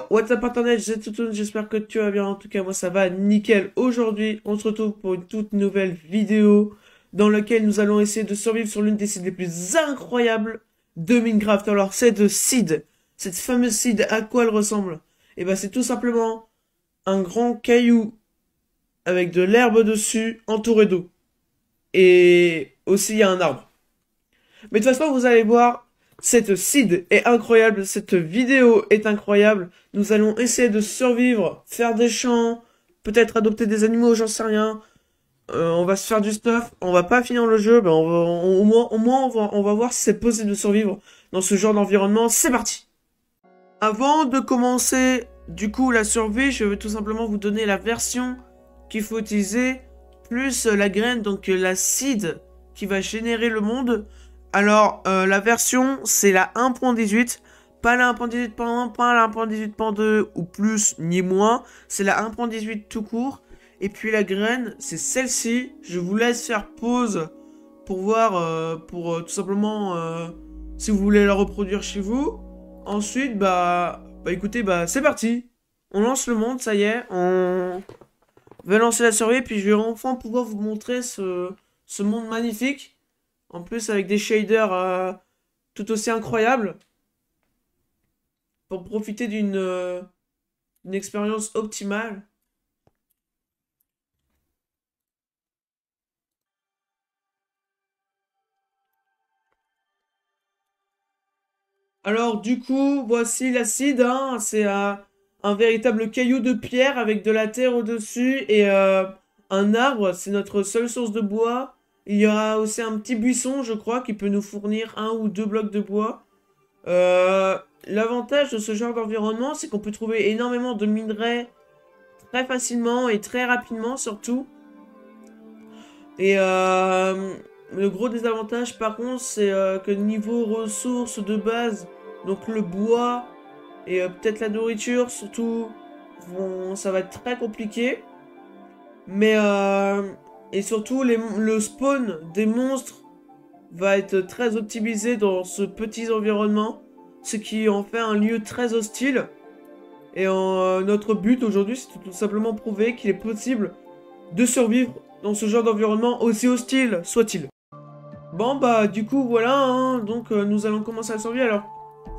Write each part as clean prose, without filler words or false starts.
What's up internet, c'est Toutoun, j'espère que tu vas bien, en tout cas moi ça va nickel. Aujourd'hui on se retrouve pour une toute nouvelle vidéo dans laquelle nous allons essayer de survivre sur l'une des seeds les plus incroyables de Minecraft. Alors cette seed, cette fameuse seed, à quoi elle ressemble? Eh ben c'est tout simplement un grand caillou avec de l'herbe dessus entouré d'eau. Et aussi il y a un arbre. Mais de toute façon vous allez voir, cette seed est incroyable, cette vidéo est incroyable. Nous allons essayer de survivre, faire des champs, peut-être adopter des animaux, j'en sais rien. On va se faire du stuff, on va pas finir le jeu, ben au moins on va voir si c'est possible de survivre dans ce genre d'environnement. C'est parti! Avant de commencer du coup la survie, je vais tout simplement vous donner la version qu'il faut utiliser, plus la graine, donc la seed qui va générer le monde. Alors, la version, c'est la 1.18, pas la 1.18.1, pas la 1.18.2 ou plus ni moins, c'est la 1.18 tout court. Et puis la graine, c'est celle-ci. Je vous laisse faire pause pour voir, tout simplement, si vous voulez la reproduire chez vous. Ensuite, écoutez, c'est parti. On lance le monde, ça y est, on va lancer la survie, puis je vais enfin pouvoir vous montrer ce monde magnifique. En plus avec des shaders tout aussi incroyables. Pour profiter d'une expérience optimale. Alors du coup, voici l'acide. Hein, c'est un véritable caillou de pierre avec de la terre au-dessus et un arbre. C'est notre seule source de bois. Il y aura aussi un petit buisson, je crois, qui peut nous fournir 1 ou 2 blocs de bois. L'avantage de ce genre d'environnement, c'est qu'on peut trouver énormément de minerais très facilement et très rapidement, surtout. Et le gros désavantage, par contre, c'est que niveau ressources de base, donc le bois et peut-être la nourriture, surtout, ça va être très compliqué. Mais et surtout, le spawn des monstres va être très optimisé dans ce petit environnement, ce qui en fait un lieu très hostile. Et notre but aujourd'hui, c'est tout simplement prouver qu'il est possible de survivre dans ce genre d'environnement aussi hostile soit-il. Bon du coup voilà, hein, donc nous allons commencer à survivre. Alors,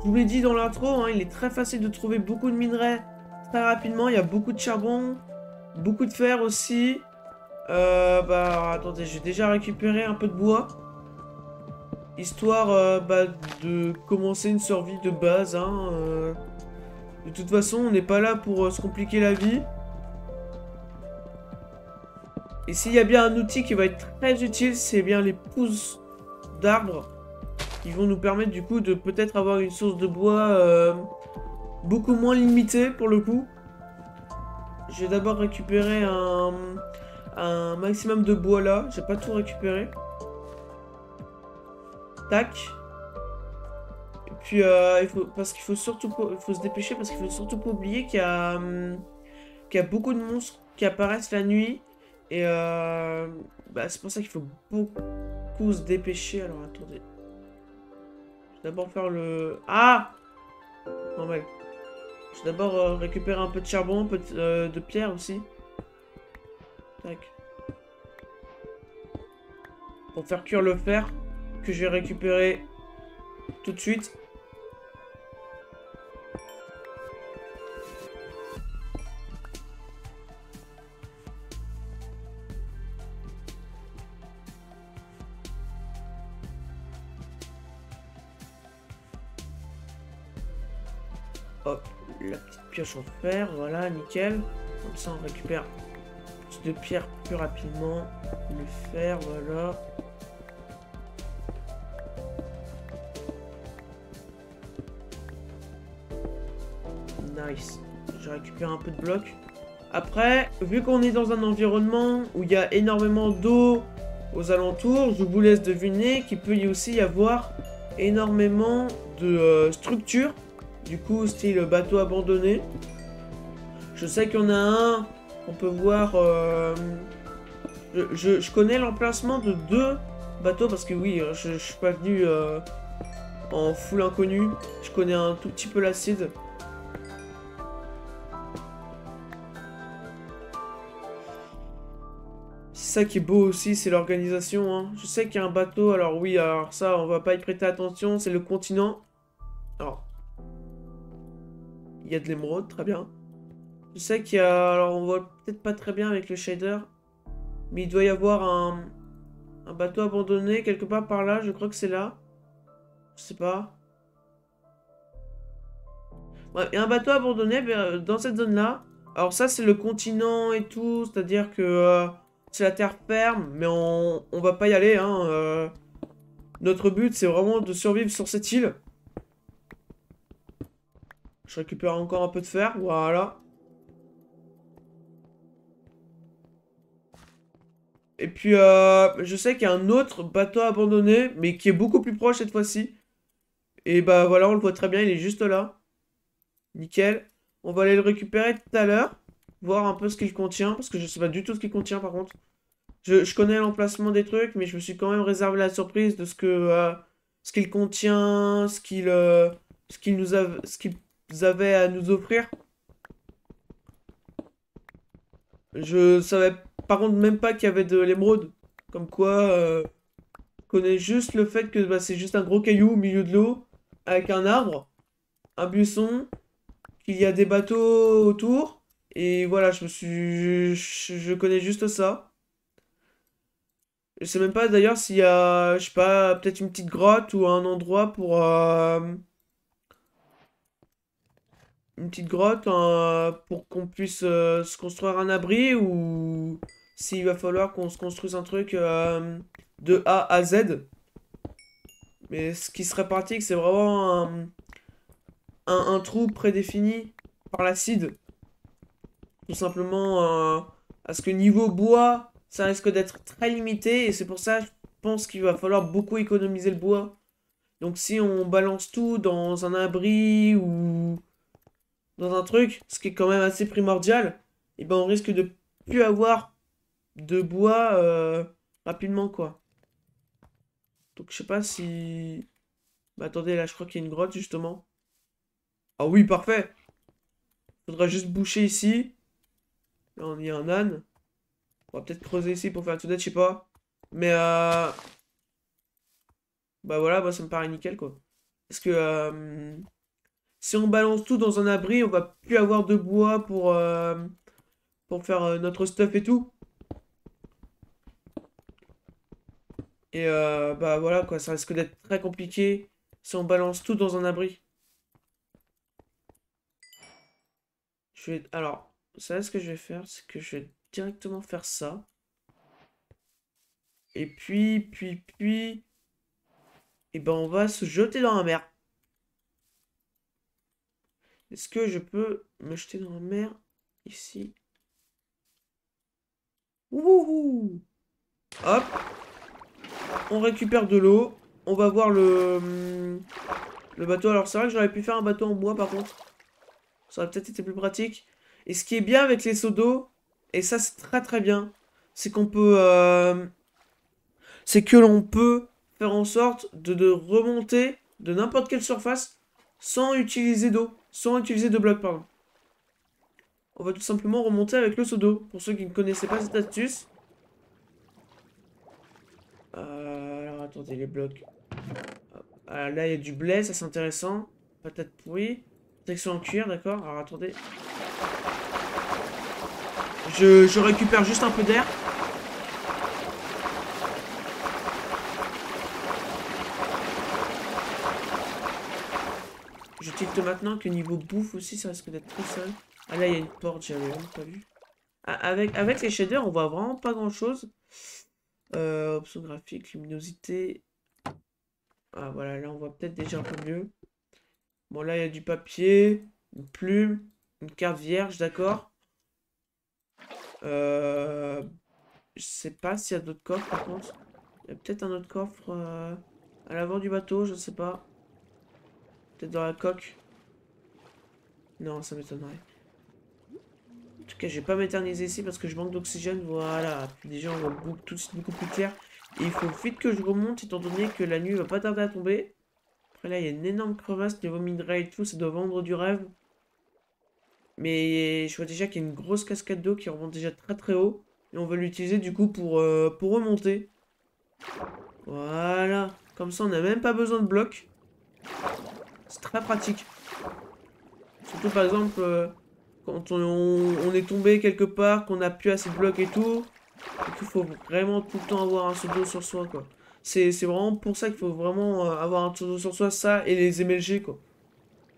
je vous l'ai dit dans l'intro, hein, il est très facile de trouver beaucoup de minerais très rapidement. Il y a beaucoup de charbon, beaucoup de fer aussi. Attendez, j'ai déjà récupéré un peu de bois. Histoire de commencer une survie de base. Hein, de toute façon, on n'est pas là pour se compliquer la vie. Et s'il y a bien un outil qui va être très utile, c'est bien les pousses d'arbres. Qui vont nous permettre du coup de peut-être avoir une source de bois beaucoup moins limitée pour le coup. Je vais d'abord récupérer un maximum de bois là. J'ai pas tout récupéré. Tac. Et puis il faut se dépêcher parce qu'il faut surtout pas oublier qu'il y a beaucoup de monstres qui apparaissent la nuit. Et c'est pour ça qu'il faut beaucoup se dépêcher. Alors attendez. Je vais d'abord faire le... Ah! Normal. Je vais d'abord récupérer un peu de charbon, un peu de pierre aussi. Tac. Pour faire cuire le fer que je vais récupérer tout de suite. Hop, la petite pioche en fer, voilà, nickel. Comme ça, on récupère plus de pierre plus rapidement. Le fer, voilà. Nice. Je récupère un peu de blocs. Après, vu qu'on est dans un environnement où il y a énormément d'eau aux alentours, je vous laisse deviner qu'il peut y aussi y avoir énormément de structures. Du coup, style bateau abandonné. Je sais qu'il y en a un, on peut voir... je connais l'emplacement de 2 bateaux, parce que oui, je suis pas venu en full inconnu. Je connais un tout petit peu l'acide. ça qui est beau aussi, c'est l'organisation, hein. Je sais qu'il y a un bateau, alors oui, alors ça, on va pas y prêter attention, c'est le continent. Alors, il y a de l'émeraude, très bien. Je sais qu'il y a... Alors, on voit peut-être pas très bien avec le shader, mais il doit y avoir un bateau abandonné quelque part par là, je crois que c'est là. Je sais pas. Ouais, il y a un bateau abandonné dans cette zone-là. Alors ça, c'est le continent et tout, c'est-à-dire que c'est la terre ferme, mais on va pas y aller, hein. Notre but, c'est vraiment de survivre sur cette île. Je récupère encore un peu de fer, voilà. Et puis, je sais qu'il y a un autre bateau abandonné, mais qui est beaucoup plus proche cette fois-ci. Et bah voilà, on le voit très bien, il est juste là. Nickel. On va aller le récupérer tout à l'heure. Voir un peu ce qu'il contient, parce que je sais pas du tout ce qu'il contient par contre. Je connais l'emplacement des trucs, mais je me suis quand même réservé la surprise de ce qu'il contient, ce qu'ils avaient à nous offrir. Je savais par contre même pas qu'il y avait de l'émeraude. Comme quoi, je connais juste le fait que bah, c'est juste un gros caillou au milieu de l'eau, avec un arbre, un buisson, qu'il y a des bateaux autour. Et voilà, je connais juste ça. Je sais même pas d'ailleurs s'il y a, je sais pas, peut-être une petite grotte ou un endroit pour... une petite grotte pour qu'on puisse se construire un abri ou s'il va falloir qu'on se construise un truc de A à Z. Mais ce qui serait pratique, c'est vraiment un trou prédéfini par l'acide. Tout simplement, parce que niveau bois, ça risque d'être très limité et c'est pour ça, je pense qu'il va falloir beaucoup économiser le bois. Donc si on balance tout dans un abri ou dans un truc, ce qui est quand même assez primordial, et ben on risque de plus avoir de bois rapidement quoi. Donc je sais pas si... Bah attendez, là je crois qu'il y a une grotte justement. Ah oui, parfait. Faudra juste boucher ici. Là on y a un âne. On va peut-être creuser ici pour faire un tout je sais pas. Mais bah voilà, bah, ça me paraît nickel quoi. Parce que si on balance tout dans un abri, on va plus avoir de bois pour faire notre stuff et tout. Et bah voilà quoi, ça risque d'être très compliqué si on balance tout dans un abri. Alors, vous savez ce que je vais faire? C'est que je vais directement faire ça. Et puis... Et ben on va se jeter dans la mer. Est-ce que je peux me jeter dans la mer ici? Wouhou! Hop, on récupère de l'eau. On va voir le bateau. Alors c'est vrai que j'aurais pu faire un bateau en bois par contre. Ça aurait peut-être été plus pratique. Et ce qui est bien avec les seaux d'eau, et ça c'est très très bien, c'est qu'on peut... c'est que l'on peut faire en sorte de remonter de n'importe quelle surface sans utiliser d'eau. Sans utiliser de bloc, pardon. On va tout simplement remonter avec le seau d'eau. Pour ceux qui ne connaissaient pas cette astuce. Alors attendez, les blocs. Ah, là, il y a du blé, ça c'est intéressant. Patate pourrie. Section en cuir, d'accord. Alors attendez. Je récupère juste un peu d'air. Je tilte maintenant que niveau bouffe aussi, ça risque d'être très seul. Ah là, il y a une porte, j'avais vraiment pas vu. Ah, avec les shaders, on voit vraiment pas grand chose. Options graphiques, luminosité. Ah voilà, là on voit peut-être déjà un peu mieux. Bon là il y a du papier, une plume, une carte vierge, d'accord. Euh, je sais pas s'il y a d'autres coffres par contre. Il y a peut-être un autre coffre à l'avant du bateau, je sais pas. Peut-être dans la coque. Non, ça m'étonnerait. En tout cas, je vais pas m'éterniser ici parce que je manque d'oxygène. Voilà, déjà on voit tout de suite beaucoup plus clair. Et il faut vite que je remonte étant donné que la nuit va pas tarder à tomber. Après là, il y a une énorme crevasse niveau minerai et tout, ça doit vendre du rêve. Mais je vois déjà qu'il y a une grosse cascade d'eau qui remonte déjà très très haut. Et on va l'utiliser du coup pour remonter. Voilà. Comme ça, on n'a même pas besoin de blocs. C'est très pratique. Surtout par exemple, quand on est tombé quelque part, qu'on a plus assez de blocs et tout. Et qu'il faut vraiment tout le temps avoir un seau d'eau sur soi, quoi. C'est vraiment pour ça qu'il faut vraiment avoir un seau d'eau sur soi, ça, et les MLG, quoi.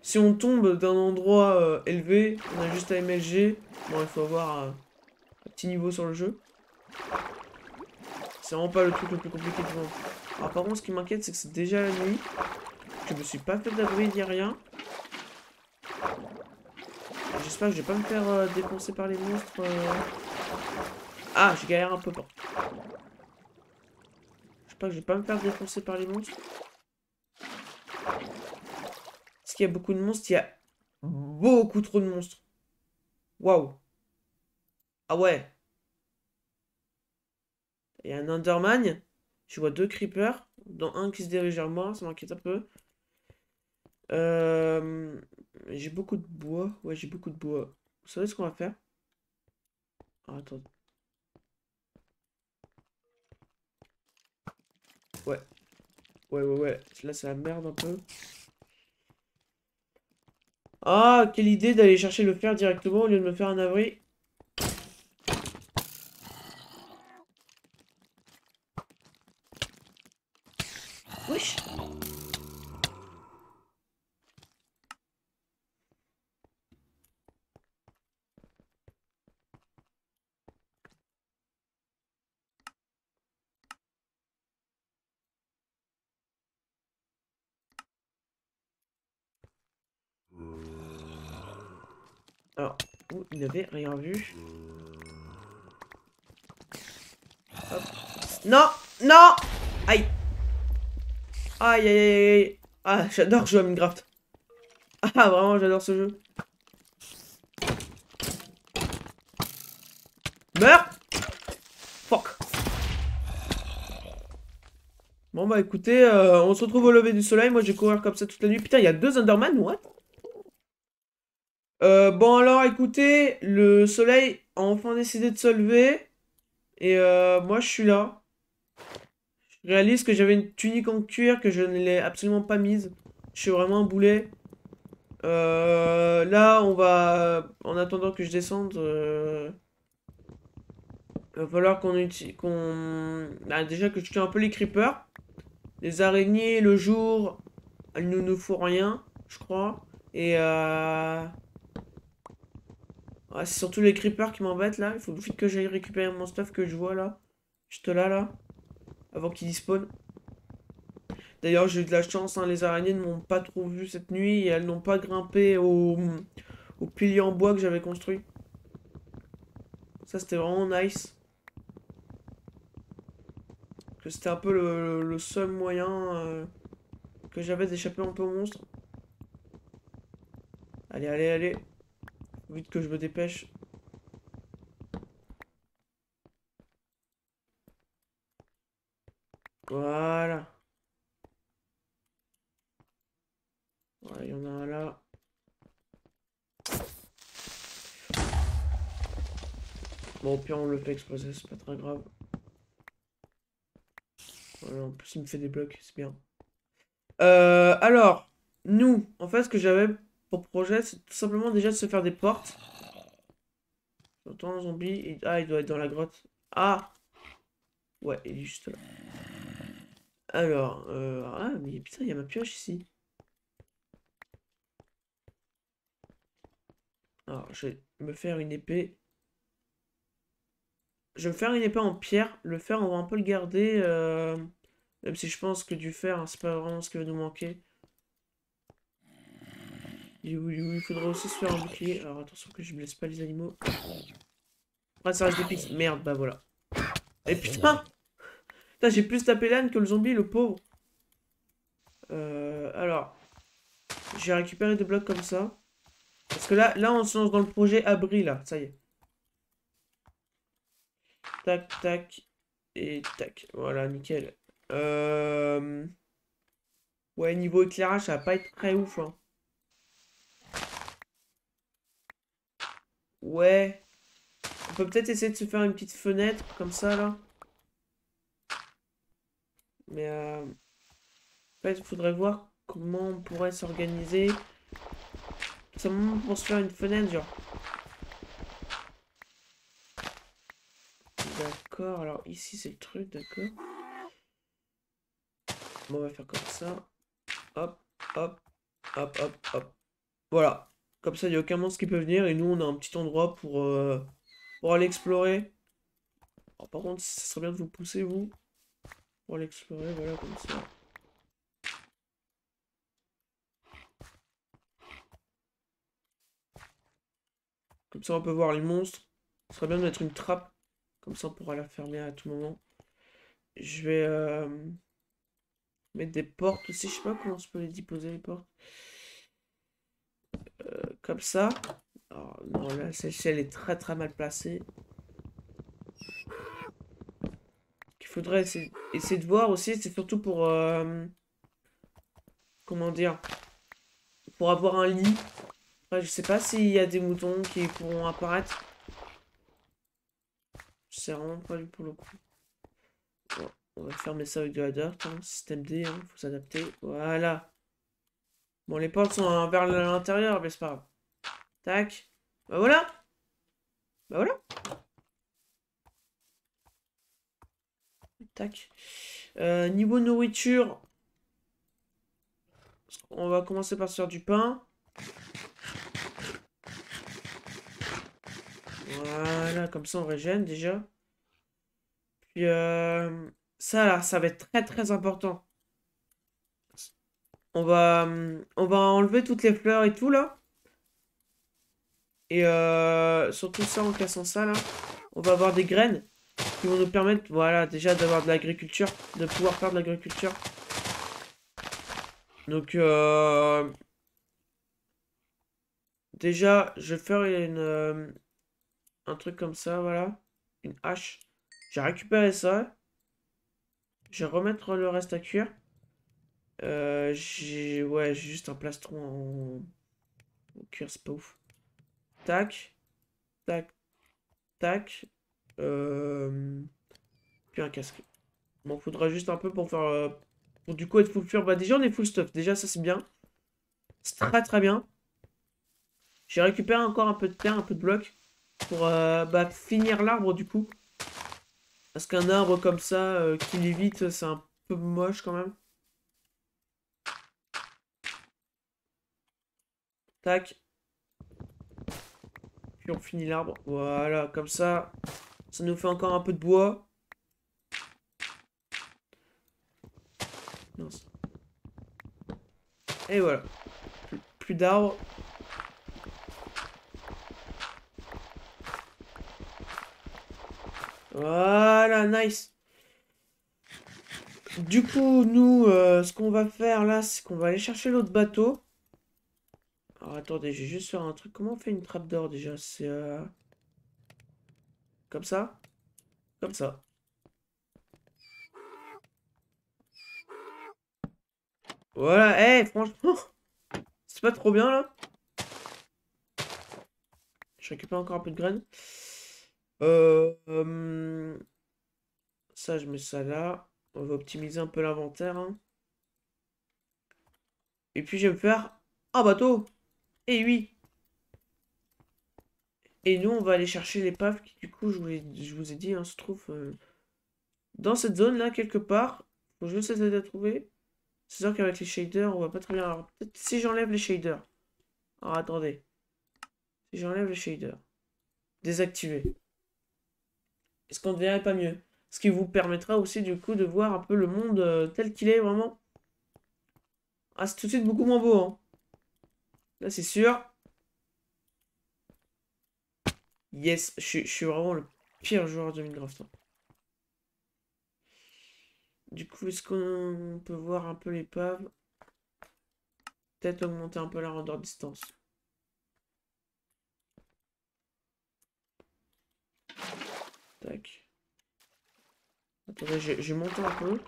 Si on tombe d'un endroit élevé, on a juste à MLG. Bon, il faut avoir un petit niveau sur le jeu. C'est vraiment pas le truc le plus compliqué du monde. Alors par contre, ce qui m'inquiète, c'est que c'est déjà la nuit. Je me suis pas fait d'abri ni rien. J'espère que je vais pas me faire défoncer par les monstres. Ah, je galère un peu pas. J'espère que je vais pas me faire défoncer par les monstres. Parce qu'il y a beaucoup de monstres, il y a beaucoup trop de monstres. Waouh. Ah ouais. Il y a un Enderman. Je vois deux creepers. Dont un qui se dirige vers moi, ça m'inquiète un peu. Euh, j'ai beaucoup de bois. Ouais, j'ai beaucoup de bois. Vous savez ce qu'on va faire? Ah, attends. Ouais. Ouais. Là, c'est la merde un peu. Ah, quelle idée d'aller chercher le fer directement au lieu de me faire un abri. Wesh. Alors, ouh, il n'avait rien vu. Hop. Non! Non! Aïe! Aïe. Ah, j'adore jouer à Minecraft. Ah, vraiment, j'adore ce jeu. Meurs! Fuck! Bon, bah écoutez, on se retrouve au lever du soleil. Moi, je vais courir comme ça toute la nuit. Putain, il y a deux Enderman, what? Bon, alors, écoutez, le soleil a enfin décidé de se lever. Et moi, je suis là. Je réalise que j'avais une tunique en cuir que je ne l'ai absolument pas mise. Je suis vraiment un boulet. Là, on va... En attendant que je descende, il va falloir qu'on utilise... Bah, déjà que je tue un peu les creepers. Les araignées, le jour, elles ne nous font rien, je crois. Et ouais, c'est surtout les creepers qui m'embêtent, là. Il faut vite que j'aille récupérer mon stuff que je vois, là. Juste là. Avant qu'il spawn. D'ailleurs, j'ai eu de la chance, hein, les araignées ne m'ont pas trop vu cette nuit et elles n'ont pas grimpé au pilier en bois que j'avais construit. Ça, c'était vraiment nice. Que c'était un peu le seul moyen que j'avais d'échapper un peu aux monstres. Allez. Faut vite que je me dépêche. Voilà. Ouais, il y en a un là. Bon, au pire, on le fait exploser, c'est pas très grave. Voilà, en plus, il me fait des blocs, c'est bien. Alors, nous, en fait, ce que j'avais pour projet, c'est tout simplement déjà de se faire des portes. J'entends un zombie. Ah, il doit être dans la grotte. Ah! Ouais, il est juste là. Alors, ah, mais putain, il y a ma pioche ici. Alors, je vais me faire une épée. Je vais me faire une épée en pierre. Le fer, on va un peu le garder. Même si je pense que du fer, hein, c'est pas vraiment ce qui va nous manquer. Il faudra aussi se faire un bouclier. Alors, attention que je blesse pas les animaux. Ah, ça reste des pics. Merde, bah voilà. Et putain! Putain, j'ai plus tapé l'âne que le zombie, le pauvre. Alors, j'ai récupéré des blocs comme ça. Parce que là, on se lance dans le projet abri, là. Ça y est. Tac. Et tac. Voilà, nickel. Euh... Ouais, niveau éclairage, ça va pas être très ouf, hein. Ouais. On peut peut-être essayer de se faire une petite fenêtre comme ça là. Mais en fait, il faudrait voir comment on pourrait s'organiser. Tout simplement pour se faire une fenêtre, genre. D'accord, alors ici c'est le truc, d'accord. Bon, on va faire comme ça. Hop, hop, hop, hop, hop. Voilà. Comme ça, il n'y a aucun monstre qui peut venir. Et nous, on a un petit endroit pour aller explorer. Alors, par contre, ça serait bien de vous pousser, vous. Pour aller explorer, voilà, comme ça. Comme ça, on peut voir les monstres. Ce serait bien de mettre une trappe. Comme ça, on pourra la fermer à tout moment. Je vais mettre des portes aussi. Je sais pas comment on peut les disposer, les portes. Comme ça. Alors, non, là, celle-ci, elle est très très mal placée. Qu'il faudrait essayer de voir aussi, c'est surtout pour... comment dire? Pour avoir un lit. Après, je sais pas s'il y a des moutons qui pourront apparaître. Je sais vraiment pas lui pour le coup. Bon, on va fermer ça avec de la dirt. Hein. Système D, hein, faut s'adapter. Voilà. Bon, les portes sont vers l'intérieur, mais c'est pas grave. Tac. Bah voilà. Bah voilà. Tac. Niveau nourriture, on va commencer par se faire du pain. Voilà, comme ça on régène déjà. Puis ça là, ça va être très très important. On va enlever toutes les fleurs et tout là. Et surtout ça, en cassant ça là, on va avoir des graines qui vont nous permettre, voilà, déjà d'avoir de l'agriculture, de pouvoir faire de l'agriculture. Donc déjà, je vais faire un truc comme ça, voilà, une hache. J'ai récupéré ça. Je vais remettre le reste à cuire. J'ai juste un plastron en cuir, c'est pas ouf. Tac, tac, tac. Euh, Puis un casque. Bon, faudra juste un peu pour faire... pour du coup être full fur. Bah déjà on est full stuff. Déjà ça c'est bien. C'est très très bien. J'ai récupéré encore un peu de terre, un peu de blocs. Pour bah, finir l'arbre du coup. Parce qu'un arbre comme ça qui lévite c'est un peu moche quand même. Tac. Puis on finit l'arbre. Voilà, comme ça. Ça nous fait encore un peu de bois. Mince. Et voilà. Plus d'arbres. Voilà, nice. Du coup, nous, ce qu'on va faire là, c'est qu'on va aller chercher l'autre bateau. Alors attendez, je vais juste faire un truc. Comment on fait une trappe d'or déjà? C'est comme ça? Comme ça. Voilà, franchement, c'est pas trop bien là. Je récupère encore un peu de graines. Ça, je mets ça là. On va optimiser un peu l'inventaire. Hein. Et puis je vais me faire un bateau. Et oui. Et nous, on va aller chercher l'épave qui, du coup, je vous ai dit, hein, se trouve dans cette zone-là, quelque part. Faut juste essayer de la trouver. C'est sûr qu'avec les shaders, on va pas très bien. Alors, peut-être si j'enlève les shaders. Alors, attendez. Si j'enlève les shaders. Désactiver. Est-ce qu'on ne verrait pas mieux? Ce qui vous permettra aussi, du coup, de voir un peu le monde tel qu'il est, vraiment. Ah, c'est tout de suite beaucoup moins beau, hein. Là, c'est sûr. Yes, je suis vraiment le pire joueur de Minecraft. Hein. Du coup, est-ce qu'on peut voir un peu l'épave? Peut-être augmenter un peu la render distance. Tac. Attendez, j'ai monté un peu.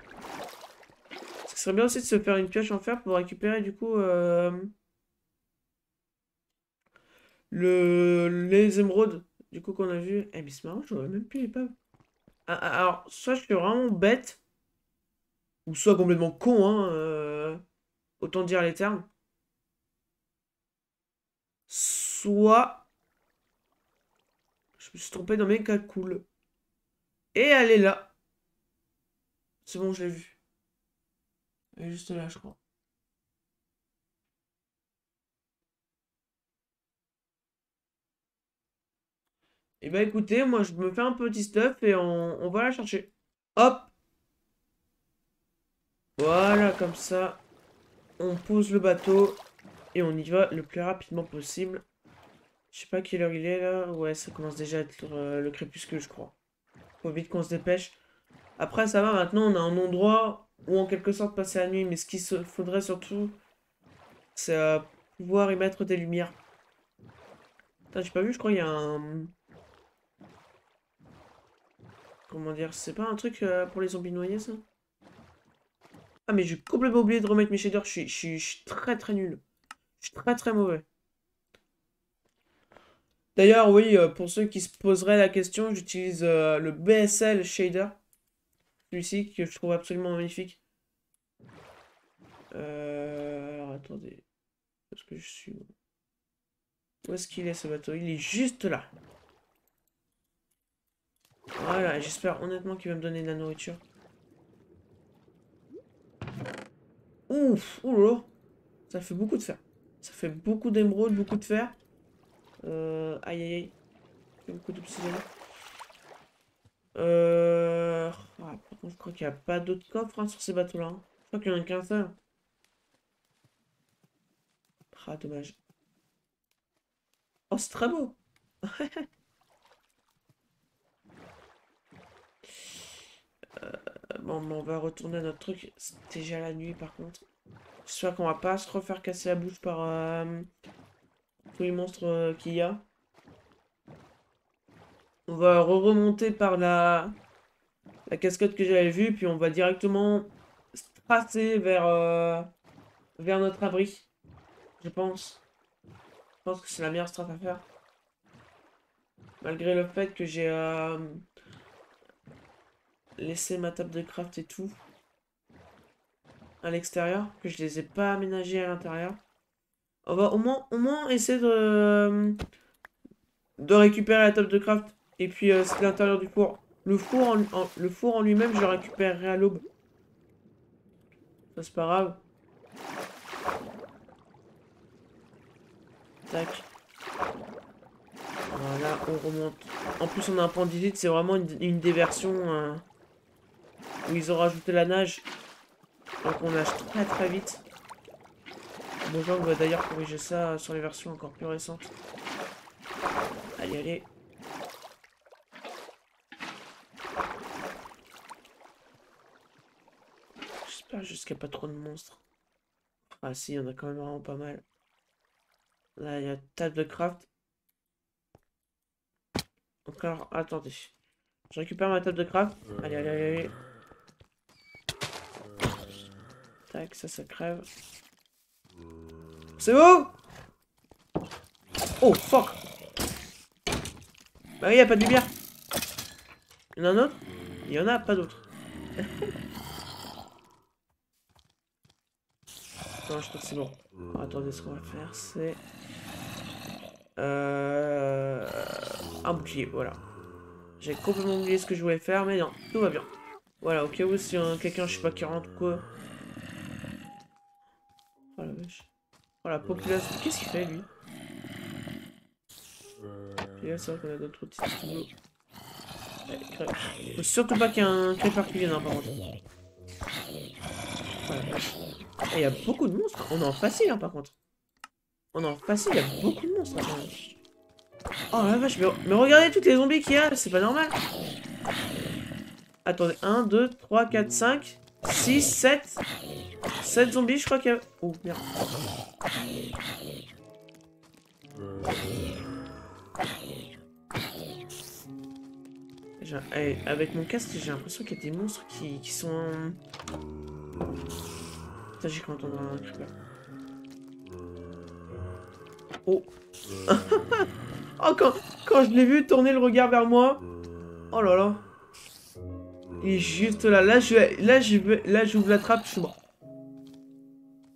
Ce serait bien aussi de se faire une pioche en fer pour récupérer du coup les émeraudes Du coup, qu'on a vu... Eh, mais c'est marrant, je vois même plus l'épave. Alors, soit je suis vraiment bête, ou soit complètement con, hein. Autant dire les termes. Soit... Je me suis trompé dans mes calculs. Et elle est là. C'est bon, je l'ai vue. Elle est juste là, je crois. Et bah écoutez, moi je me fais un petit stuff et on va la chercher. Hop! Voilà, comme ça, on pose le bateau et on y va le plus rapidement possible. Je sais pas quelle heure il est là. Ouais, ça commence déjà à être le crépuscule, je crois. Faut vite qu'on se dépêche. Après, ça va, maintenant on a un endroit où en quelque sorte passer la nuit. Mais ce qu'il faudrait surtout, c'est pouvoir y mettre des lumières. Putain, j'ai pas vu, je crois qu'il y a un... Comment dire? C'est pas un truc pour les zombies noyés, ça? Ah, mais j'ai complètement oublié de remettre mes shaders. Je suis très très nul. Je suis très très mauvais. D'ailleurs, oui, pour ceux qui se poseraient la question, j'utilise le BSL shader. Celui-ci que je trouve absolument magnifique. Alors attendez. Parce que je suis... Où est-ce qu'il est ce bateau? Il est juste là. Voilà, j'espère honnêtement qu'il va me donner de la nourriture. Ouf, oulala. Ça fait beaucoup de fer. Ça fait beaucoup d'émeraude, beaucoup de fer. Aïe aïe aïe. Beaucoup d'obsidienne. Ah, par contre, je crois qu'il n'y a pas d'autres coffres hein, sur ces bateaux-là. Hein. Je crois qu'il n'y en a qu'un seul. Ah, dommage. Oh, c'est très beau. Bon, mais on va retourner à notre truc. C'est déjà la nuit, par contre. J'espère qu'on va pas se refaire casser la bouche par tous les monstres qu'il y a. On va remonter par la cascade que j'avais vue, puis on va directement se tracer vers notre abri. Je pense. Je pense que c'est la meilleure strat à faire. Malgré le fait que j'ai laissé ma table de craft et tout à l'extérieur, que je les ai pas aménagés à l'intérieur. On va au moins essayer de récupérer la table de craft. Et puis c'est l'intérieur du four. Le four en lui-même, je le récupérerai à l'aube. Ça c'est pas grave. Tac. Voilà, on remonte. En plus, on a un point d'élite, c'est vraiment une des versions où ils ont rajouté la nage. Donc on nage très très vite. Mojang va d'ailleurs corriger ça sur les versions encore plus récentes. Allez, allez. J'espère juste qu'il n'y a pas trop de monstres. Ah si, il y en a quand même vraiment pas mal. Là, il y a table de craft. Donc alors, attendez. Je récupère ma table de craft. Allez, allez, allez, allez. Tac, ça crève. C'est où? Oh, fuck! Bah oui, il n'y a pas de lumière. Il y en a un autre? Il y en a pas d'autre. Non, je crois que c'est bon. Attendez, ce qu'on va faire, c'est... Un bouclier, voilà. J'ai complètement oublié ce que je voulais faire, mais non, tout va bien. Voilà, au cas où si quelqu'un, je sais pas, qui rentre ou quoi. Oh la vache. Oh la population. Qu'est-ce qu'il fait, lui? Et là, c'est vrai qu'on a d'autres petits stylos. Faut surtout pas qu'il y ait un creeper qui vienne, hein, par contre. Oh la vache. Il y a beaucoup de monstres. On est en facile, hein, par contre. On est en facile, il y a beaucoup de monstres. Oh la vache, mais regardez tous les zombies qu'il y a, c'est pas normal. Attendez, 1, 2, 3, 4, 5, 6, 7. 7 zombies, je crois qu'il y a... Oh, merde. Avec mon casque, j'ai l'impression qu'il y a des monstres qui sont... Putain, j'ai cru entendre un creeper. Oh. Oh, Quand je l'ai vu tourner le regard vers moi. Oh là là. Il est juste là. Là, j'ouvre la trappe, je suis mort.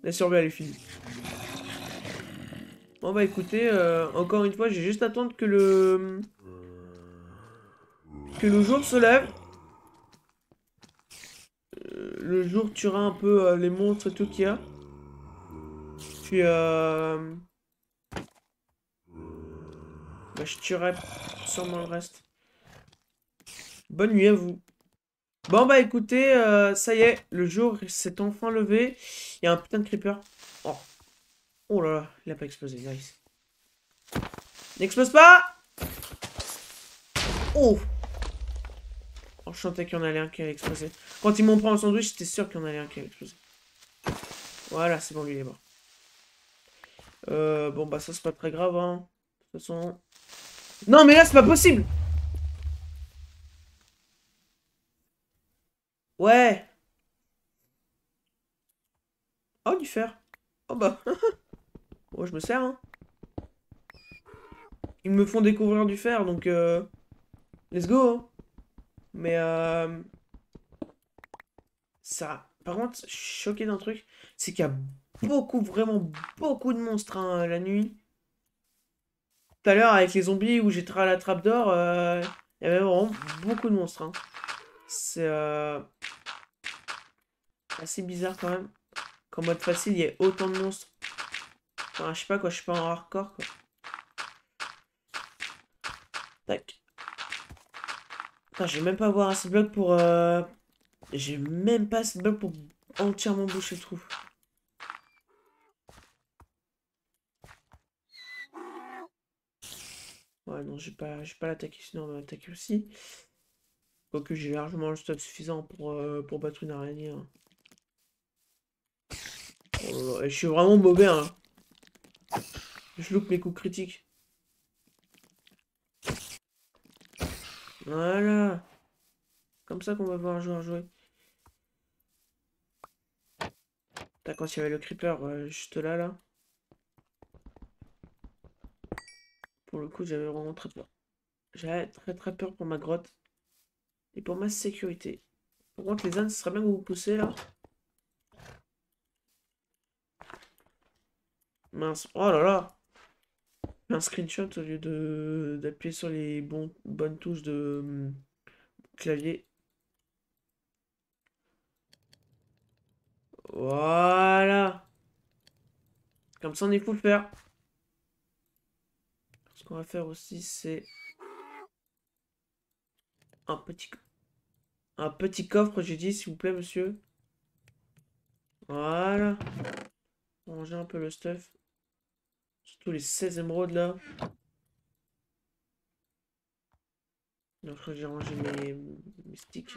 La survie, elle est finie. Bon bah écoutez, encore une fois, j'ai juste à attendre que le jour se lève. Le jour tuera un peu les monstres et tout qu'il y a. Puis bah, je tuerai sûrement le reste. Bonne nuit à vous. Bon bah écoutez, ça y est, le jour s'est enfin levé. Il y a un putain de creeper. Oh, oh là là, il a pas explosé, nice. N'explose pas! Oh! Oh, je sentais qu'il y en allait un qui allait exploser. Quand ils m'ont pris un sandwich, j'étais sûr qu'il y en allait un qui allait exploser. Voilà, c'est bon, lui il est mort. Bon bah ça c'est pas très grave, hein. De toute façon... Non mais là c'est pas possible! Ouais! Oh, du fer. Oh bah. Oh, je me sers, hein. Ils me font découvrir du fer, donc let's go, hein. Mais ça... Par contre, je suis choqué d'un truc. C'est qu'il y a beaucoup, vraiment beaucoup de monstres hein, la nuit. Tout à l'heure, avec les zombies où j'étais à la trappe d'or, il y avait vraiment beaucoup de monstres. Hein. C'est assez bizarre quand même. Qu'en mode facile, il y ait autant de monstres. Enfin, je sais pas quoi, je suis pas en hardcore quoi. Tac. Putain, j'ai même pas avoir assez de blocs pour... J'ai même pas assez de blocs pour entièrement boucher le trou. Ouais, non, j'ai pas l'attaquer, sinon on va m'attaquer aussi. Quoique j'ai largement le stock suffisant pour battre une araignée. Hein. Oh là là, et je suis vraiment mauvais, hein. Je loupe mes coups critiques. Voilà. Comme ça qu'on va voir un joueur jouer. T'as quand il y avait le creeper juste là, là. Pour le coup, j'avais vraiment très peur. J'avais très très peur pour ma grotte. Et pour ma sécurité. Par contre, les ânes, ce serait bien que vous vous poussez là. Mince. Oh là là. Un screenshot au lieu de d'appuyer sur les bonnes touches de clavier. Voilà. Comme ça, on est fou le faire. Ce qu'on va faire aussi, c'est un petit, un petit coffre, j'ai dit, s'il vous plaît, monsieur. Voilà. Ranger un peu le stuff. Surtout les 16 émeraudes là. Donc, j'ai rangé mes sticks.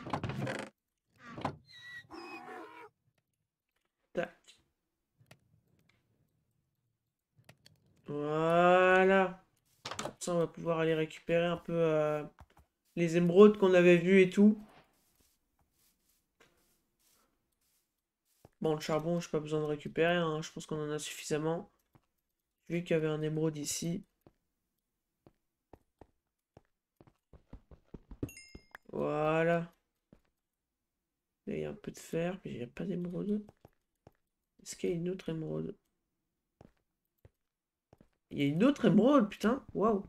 Tac. Voilà. Comme ça, on va pouvoir aller récupérer un peu les émeraudes qu'on avait vues et tout. Bon, le charbon, j'ai pas besoin de récupérer. Hein. Je pense qu'on en a suffisamment. Vu qu'il y avait un émeraude ici. Voilà. Là, il y a un peu de fer, mais il n'y a pas d'émeraude. Est-ce qu'il y a une autre émeraude? Il y a une autre émeraude, putain. Waouh.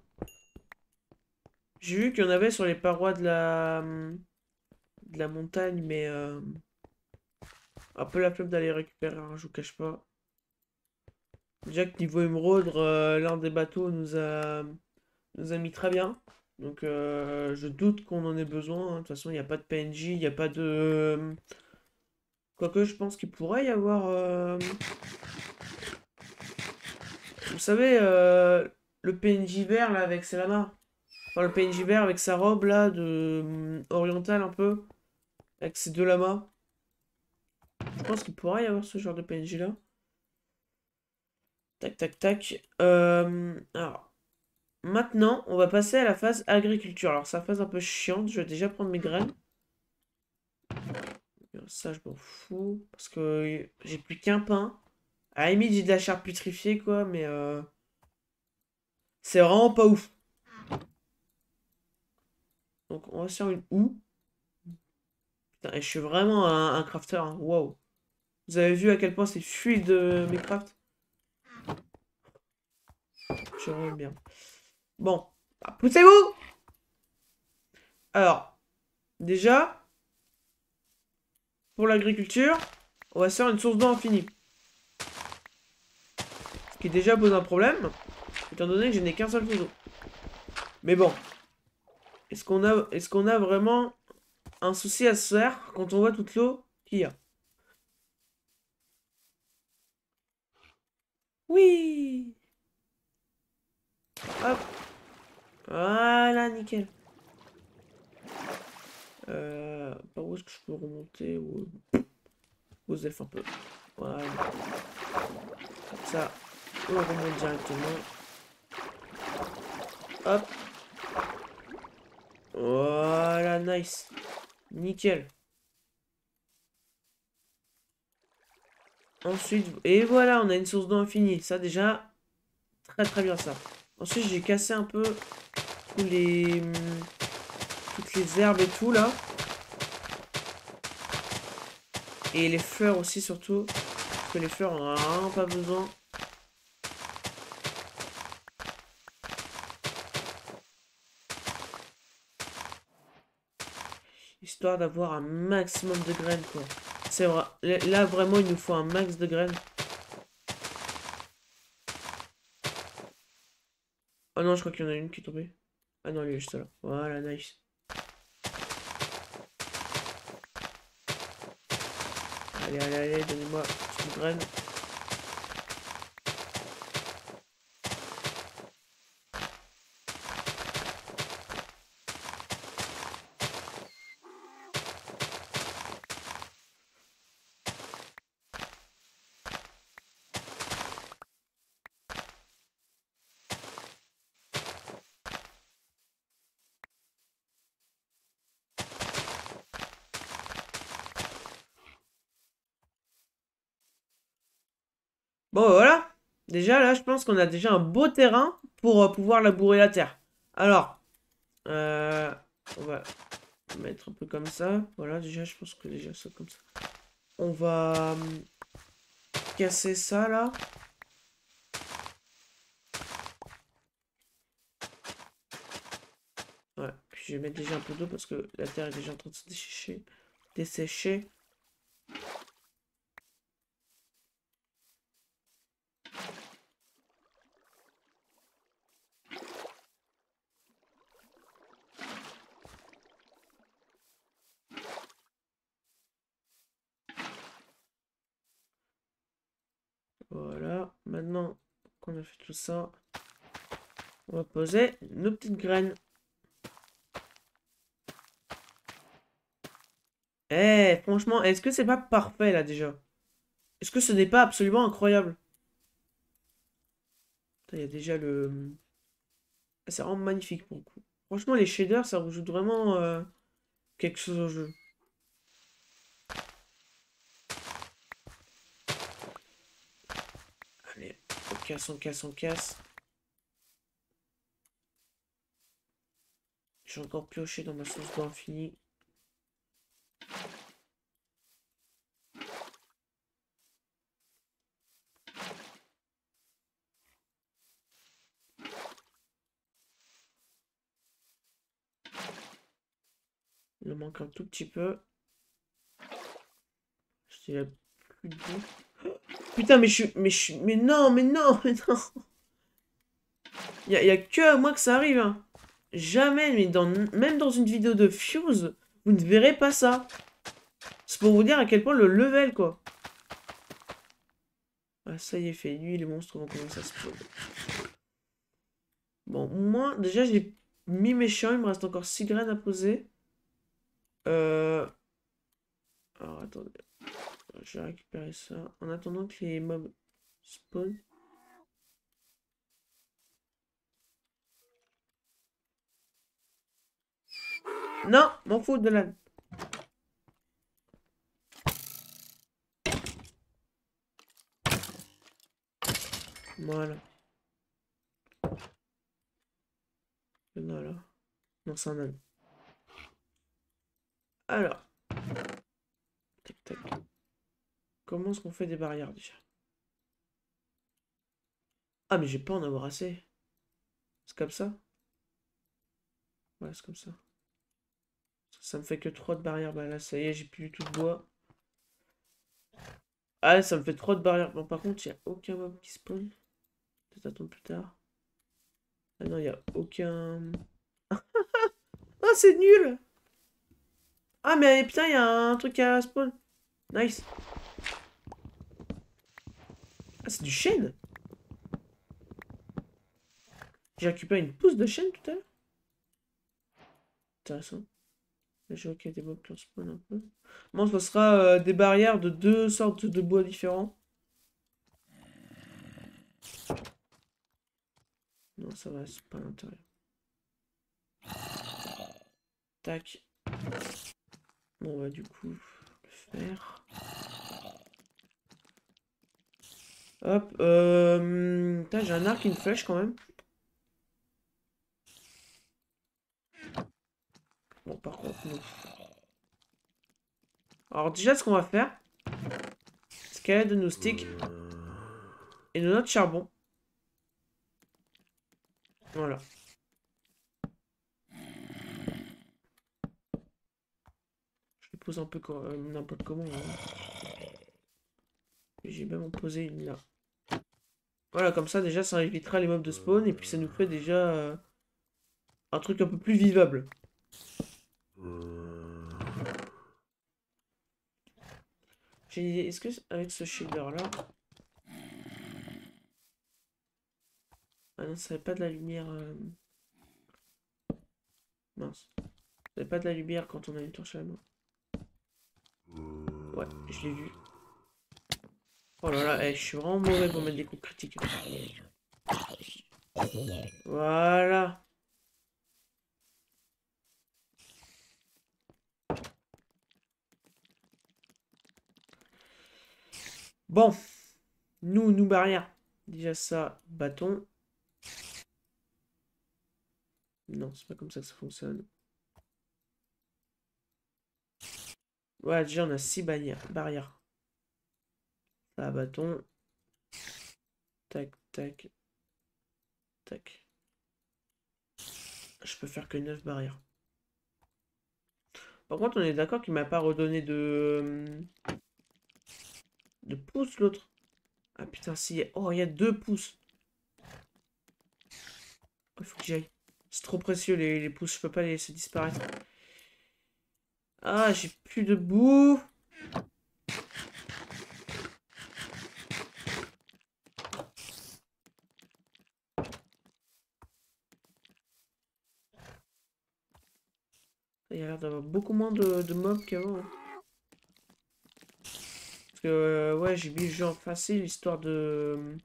J'ai vu qu'il y en avait sur les parois de la montagne, mais un peu la flemme d'aller récupérer, hein, je vous cache pas. Déjà que niveau émeraude, l'un des bateaux nous a mis très bien. Donc je doute qu'on en ait besoin. Hein. De toute façon, il n'y a pas de PNJ, il n'y a pas de... Quoique je pense qu'il pourrait y avoir... Vous savez, le PNJ vert là avec ses lamas. Enfin, le PNJ vert avec sa robe là de orientale un peu. Avec ses deux lamas. Je pense qu'il pourrait y avoir ce genre de PNJ là. Tac tac tac. Alors, maintenant, on va passer à la phase agriculture. Alors, c'est la phase un peu chiante. Je vais déjà prendre mes graines. Ça, je m'en fous. Parce que j'ai plus qu'un pain. À la limite, j'ai de la chair putrifiée, quoi. Mais c'est vraiment pas ouf. Donc, on va se faire une houe. Putain, et je suis vraiment un crafter, hein. Wow. Vous avez vu à quel point c'est fluide mes crafts? J'aimerais bien. Bon. Ah, poussez-vous! Alors, déjà, pour l'agriculture, on va se faire une source d'eau infinie. Ce qui déjà pose un problème, étant donné que je n'ai qu'un seul seau d'eau. Mais bon. Est-ce qu'on a vraiment un souci à se faire quand on voit toute l'eau qu'il y a? Oui! Hop! Voilà, nickel. Par où est-ce que je peux remonter aux elfes un peu? Voilà. Comme ça, on remonte directement. Hop! Voilà, nice. Nickel. Ensuite, et voilà, on a une source d'eau infinie. Ça, déjà, très très bien ça. Ensuite, j'ai cassé un peu tous les, toutes les herbes et tout, là. Et les fleurs aussi, surtout. Parce que les fleurs, on en a vraiment pas besoin. Histoire d'avoir un maximum de graines, quoi. C'est vrai. Là, vraiment, il nous faut un max de graines. Oh non, je crois qu'il y en a une qui est tombée. Ah non, elle est juste là. Voilà, nice. Allez, allez, allez, donnez-moi une graine. Bon, voilà. Déjà, là, je pense qu'on a déjà un beau terrain pour pouvoir labourer la terre. Alors, euh, on va mettre un peu comme ça. Voilà, déjà, je pense que déjà, ça comme ça. On va casser ça, là. Ouais, puis je vais mettre déjà un peu d'eau parce que la terre est déjà en train de se dessécher. Dessécher. Voilà. Maintenant qu'on a fait tout ça, on va poser nos petites graines. Eh, franchement, est-ce que c'est pas parfait là déjà? Est-ce que ce n'est pas absolument incroyable? Il y a déjà le... Ah, c'est vraiment magnifique pour le coup. Franchement, les shaders, ça rajoute vraiment quelque chose au jeu. Allez, on casse, on casse, on casse. J'ai encore pioché dans ma source d'eau infinie. Il me manque un tout petit peu. Il y a plus d'eau. Putain, mais non, mais non, mais non. Y a que à moi que ça arrive, hein. Jamais, mais même dans une vidéo de Fuse, vous ne verrez pas ça. C'est pour vous dire à quel point le level, quoi. Ah, ça y est, fait. Lui, les monstres vont commencer à se poser. Bon, moi, déjà, j'ai mis mes champs. Il me reste encore 6 graines à poser. Alors, attendez. Je vais récupérer ça. En attendant que les mobs spawn. Non, m'en fous de la... Voilà. Non, là. Non, c'est un âne. Alors. Tac, tac. Comment est-ce qu'on fait des barrières déjà? Ah, mais j'ai pas en avoir assez. C'est comme ça? Ouais, c'est comme ça. Ça me fait que 3 de barrières. Bah là, ça y est, j'ai plus du tout de bois. Ah, ça me fait 3 de barrières. Bon, par contre, il n'y a aucun mob qui spawn. Peut-être attendre plus tard. Ah non, il n'y a aucun... Ah, c'est nul! Ah, mais putain, il y a un truc à spawn. Nice. Ah, c'est du chêne. J'ai récupéré une pousse de chêne tout à l'heure. Intéressant. Là, je vois qu'il y a des mobs qui en spawn un peu. Bon, ce sera des barrières de 2 sortes de bois différents. Non, ça va, c'est pas à l'intérieur. Tac. Bon, on va du coup le faire. Hop. Putain, j'ai un arc et une flèche quand même. Bon, par contre, non. Alors, déjà, ce qu'on va faire, c'est qu'elle a de nos sticks et de notre charbon. Voilà. Je les pose un peu n'importe comment. Hein. J'ai même en posé une là. Voilà, comme ça, déjà, ça évitera les mobs de spawn et puis ça nous fait déjà un truc un peu plus vivable. Est-ce que avec ce shader là. Ah non, ça n'avait pas de la lumière. Mince. Ça n'avait pas de la lumière quand on a une torche à la main. Ouais, je l'ai vu. Oh là là, je suis vraiment mauvais pour mettre des coups critiques. Voilà. Bon. Nous barrières. Déjà ça, bâton. Non, c'est pas comme ça que ça fonctionne. Ouais, déjà on a 6 barrières. Ça, bâton. Tac, tac. Tac. Je peux faire que 9 barrières. Par contre, on est d'accord qu'il m'a pas redonné de pouces l'autre. Ah putain, si. Oh, il y a 2 pouces. Il faut que j'y aille. C'est trop précieux les pouces, je peux pas les laisser disparaître. Ah, j'ai plus de boue. Il y a l'air d'avoir beaucoup moins de mobs qu'avant. Hein. Parce que, ouais, j'ai mis le jeu en facile, histoire de...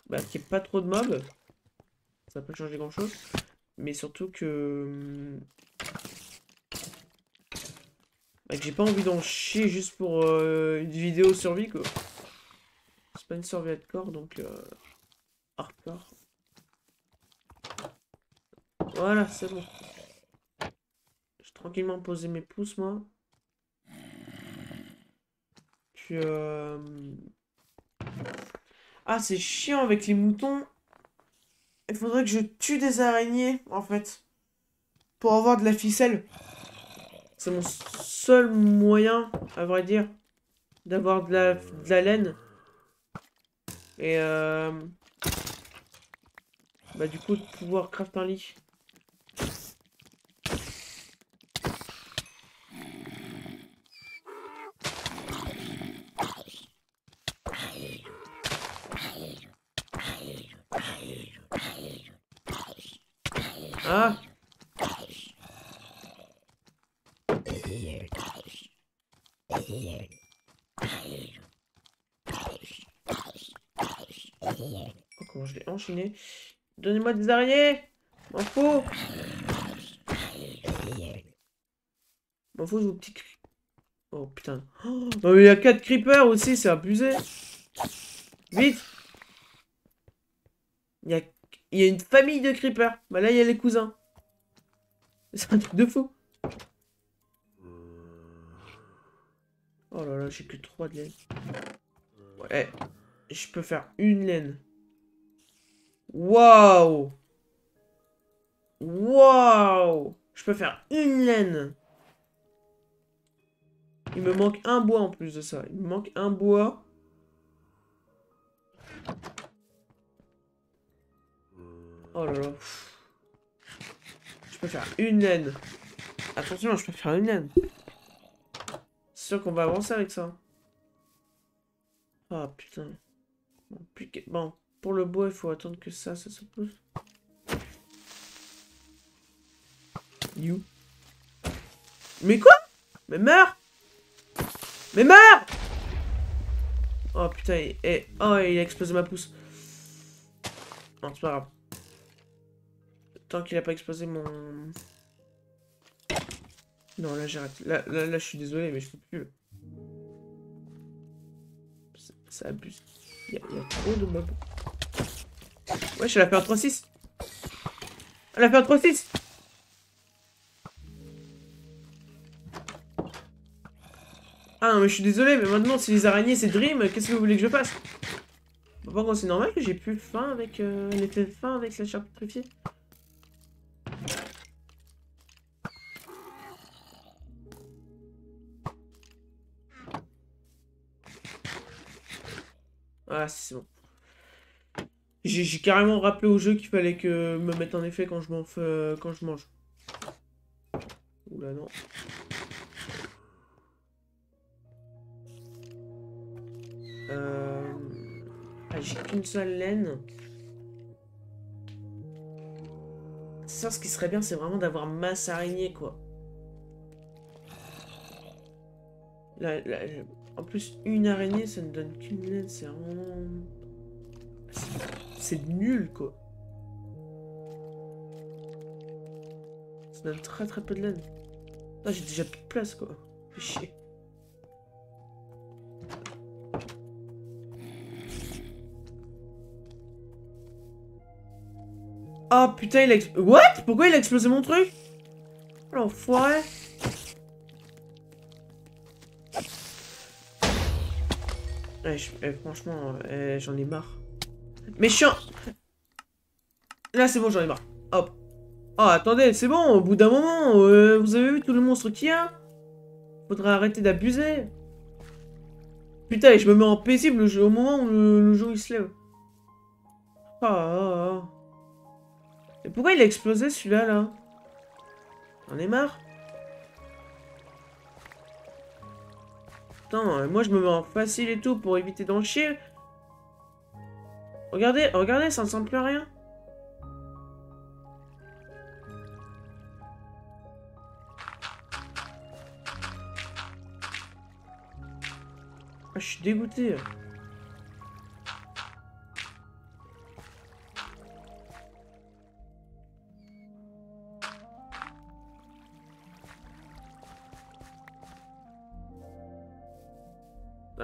Bah, qu'il n'y ait pas trop de mobs. Ça peut changer grand-chose. Mais surtout que... Bah, que j'ai pas envie d'en chier juste pour une vidéo survie, quoi. C'est pas une survie hardcore, donc... hardcore. Voilà, c'est bon. Je vais tranquillement poser mes pouces, moi. Puis, ah, c'est chiant avec les moutons. Il faudrait que je tue des araignées, en fait. Pour avoir de la ficelle. C'est mon seul moyen, à vrai dire, d'avoir de la laine. Et, bah, du coup, de pouvoir craft un lit. Ah! Oh, comment je l'ai enchaîné. Donnez-moi des araignées! M'en faut! M'en faut vos petits cris. Oh putain. Oh, non, mais il y a 4 creepers aussi, c'est abusé. Vite! Il y a, il y a une famille de creepers. Bah là, il y a les cousins. C'est un truc de fou. Oh là là, j'ai que 3 de laine. Ouais, je peux faire une laine. Waouh! Waouh! Je peux faire une laine. Il me manque un bois en plus de ça. Il me manque un bois. Oh là là. Je peux faire une laine. Attention, je peux faire une laine. C'est sûr qu'on va avancer avec ça. Ah putain. Bon, pour le bois, il faut attendre que ça se pousse. You. Mais quoi? Mais meurs! Mais meurs! Oh putain, oh, il a explosé ma pousse. Non, c'est pas grave. Tant qu'il a pas explosé mon... Non, là j'arrête. Là, je suis désolé, mais je peux plus. Ça abuse. Il y a trop de mobs. Wesh, elle a fait un 3-6. Elle a fait un 3-6. Ah non, mais je suis désolé, mais maintenant, si les araignées c'est Dream, qu'est-ce que vous voulez que je fasse? Bah, par contre, c'est normal que j'ai plus faim avec l'effet de faim avec la chair pétrifiée. Ah, c'est bon. J'ai carrément rappelé au jeu qu'il fallait que me mettre en effet quand je quand je mange. Oula, non. Ah, j'ai qu'une seule laine. Ça, ce qui serait bien, c'est vraiment d'avoir masse araignée, quoi. En plus, une araignée, ça ne donne qu'une laine. C'est vraiment... C'est nul, quoi. Ça donne très très peu de laine. Ah, j'ai déjà plus de place, quoi. Fais chier. Oh putain, il a explosé... What? Pourquoi il a explosé mon truc? Oh, l'enfoiré. Franchement, j'en ai marre. Mais chiant. Là, c'est bon, j'en ai marre. Hop. Oh, attendez, c'est bon, au bout d'un moment, vous avez vu tous les monstres qu'il y a? Faudrait arrêter d'abuser. Putain, et je me mets en paisible au moment où le jour il se lève. Ah, ah, ah. Et pourquoi il a explosé celui-là, là? J'en ai marre. Putain, moi je me mets en facile et tout pour éviter d'en chier. Regardez, regardez, ça ne sent plus à rien. Ah, je suis dégoûté.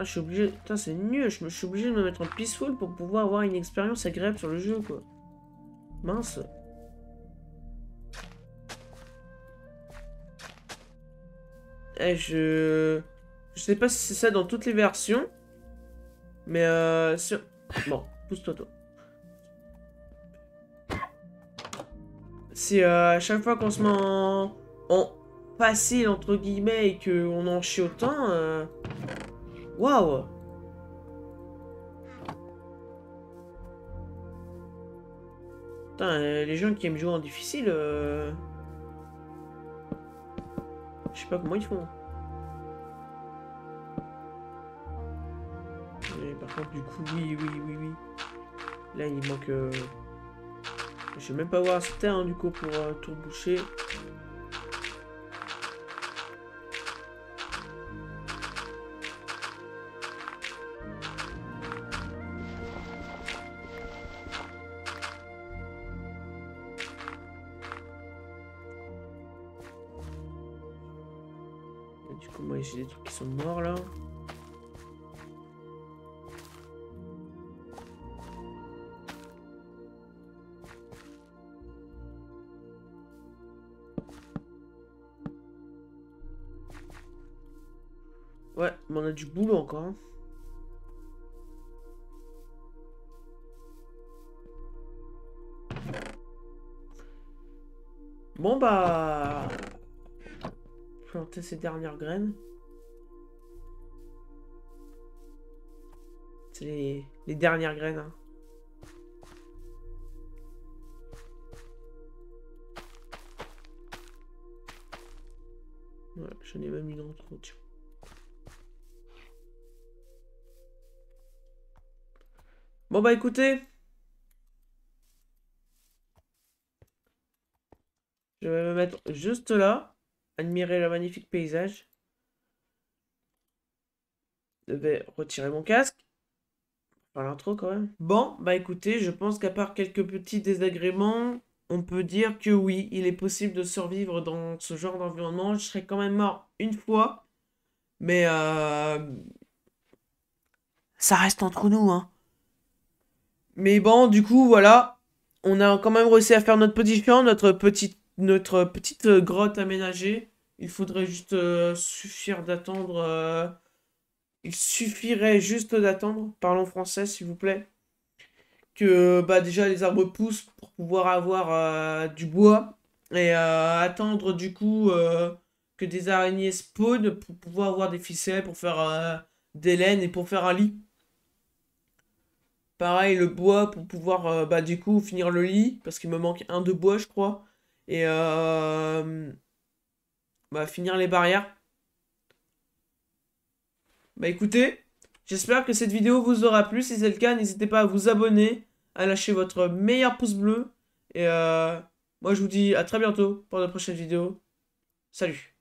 Ah, je suis obligé... Putain, c'est nul. Je suis obligé de me mettre en peaceful pour pouvoir avoir une expérience agréable sur le jeu, quoi. Mince. Je sais pas si c'est ça dans toutes les versions. Mais Bon, pousse-toi, toi. Si à chaque fois qu'on se met en facile, entre guillemets, et qu'on en chie autant... Waouh! Putain, les gens qui aiment jouer en difficile... Je sais pas comment ils font. Mais par contre, du coup, oui. Là, il manque... Je vais même pas avoir assez de terre, hein, du coup, pour tout boucher. Et du coup, moi, j'ai des trucs qui sont morts, là. Ouais, mais on a du boulot encore. Hein. Bon bah... Planter ces dernières graines. C'est les dernières graines. Hein. Ouais, j'en ai même une en trop, tiens. Bon bah écoutez. Je vais me mettre juste là. Admirer le magnifique paysage. Je vais retirer mon casque. Pas l'intro quand même. Bon, bah écoutez, je pense qu'à part quelques petits désagréments, on peut dire que oui, il est possible de survivre dans ce genre d'environnement. Je serais quand même mort une fois, mais ça reste entre nous, hein. Mais bon, du coup, voilà, on a quand même réussi à faire notre petit champ, notre petite grotte aménagée. Il faudrait juste suffire d'attendre. Il suffirait juste d'attendre, parlons français s'il vous plaît, que bah, déjà les arbres poussent pour pouvoir avoir du bois et attendre du coup que des araignées spawnent pour pouvoir avoir des ficelles, pour faire des laines et pour faire un lit. Pareil, le bois pour pouvoir bah, du coup finir le lit, parce qu'il me manque un de bois je crois, et bah, finir les barrières. Bah écoutez, j'espère que cette vidéo vous aura plu. Si c'est le cas, n'hésitez pas à vous abonner, à lâcher votre meilleur pouce bleu. Et moi je vous dis à très bientôt pour la prochaine vidéo. Salut!